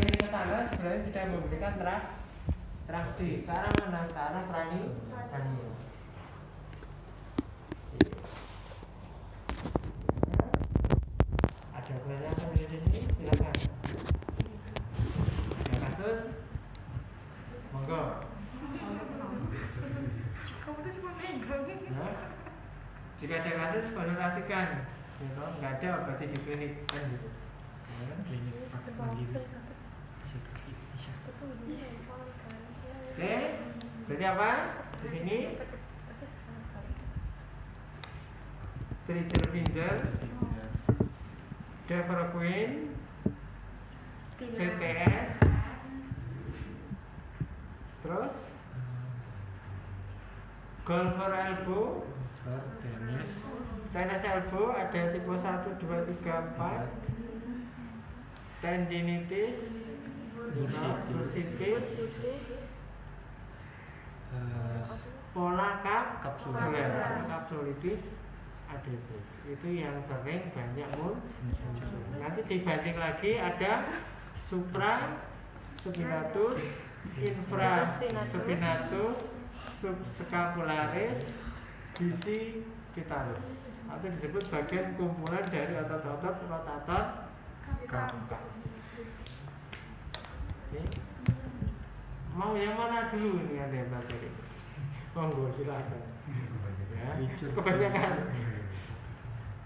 ini ke sana sebenarnya sudah memberikan traksi ke arah mana? Ke arah cranial. Ada pertanyaan di sini, silakan. Ada kasus, monggo. Kamu tuh cuma megang. Nah, jika ada kasus konsultasikan, nggak ada berarti di klinik kan gitu. Klinik praktek mandiri. Oke, berarti apa? Di sini trigger finger, Deverqueen, CTS, terus golfer elbow, tenis elbow ada tipe 1, 2, 3, 4. tendinitis, bursitis, pola kapsulitis, adhesif. Itu yang sering banyak muncul. Nanti dibanding lagi ada supraspinatus, infraspinatus, subscapularis, bicipitalis, atau disebut bagian kumpulan dari otot-otot rotator cuff. Oke. Mau yang mana dulu ini ada yang belajar ini? Monggo silakan. Ya, kebanyakan.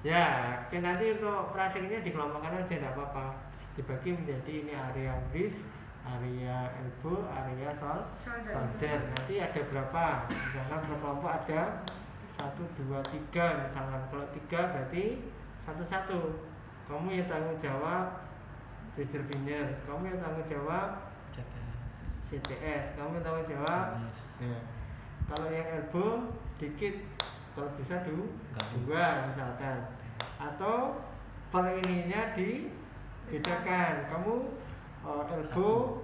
Ya, oke, nanti untuk praktiknya dikelompokkan aja, tidak apa-apa. Dibagi menjadi ini area wrist, area elbow, area shoulder. Nanti ada berapa? Misalkan per kelompok ada 1, 2, 3. Misalkan kalau 3 berarti 1-1. Kamu yang tanggung jawab Bridger Binder, kamu yang tanggung jawab CTS, kamu yang tanggung jawab. Ya. Kalau yang elbow sedikit, kalau bisa dua misalkan, atau per ininya dibedakan. Kamu elbow,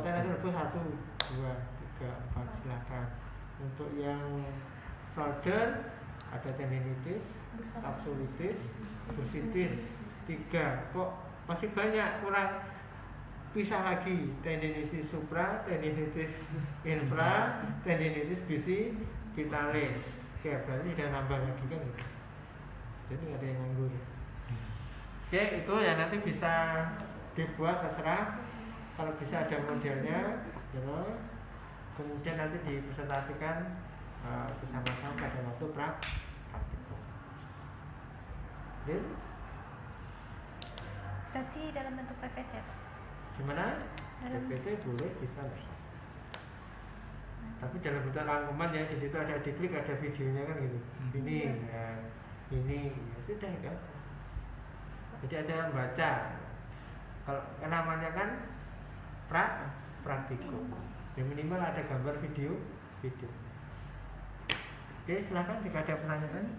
tenis elbow 1, 2, 3, 4 silakan. Untuk yang shoulder ada tendinitis, kapsulitis, bursitis 3. Kok masih banyak, kurang pisah lagi. Tendinitis supra, tendinitis infra, tendinitis bicipitalis. Oke, berarti udah nambah lagi kan. Jadi nggak ada yang nganggur. Oke, itu ya nanti bisa dibuat terserah. Kalau bisa ada modelnya, gitu. Kemudian nanti dipresentasikan bersama-sama pada waktu praktikum. Berarti dalam bentuk PPT, Pak? Gimana? PPT boleh, bisa lah. Tapi dalam bentuk rangkuman ya, di situ ada diklik, ada videonya kan gitu. Ini, ya, ini, ya sudah kan. Jadi ada yang baca. Kalau namanya kan praktikum. Ya minimal ada gambar video. Oke, silakan jika ada pertanyaan.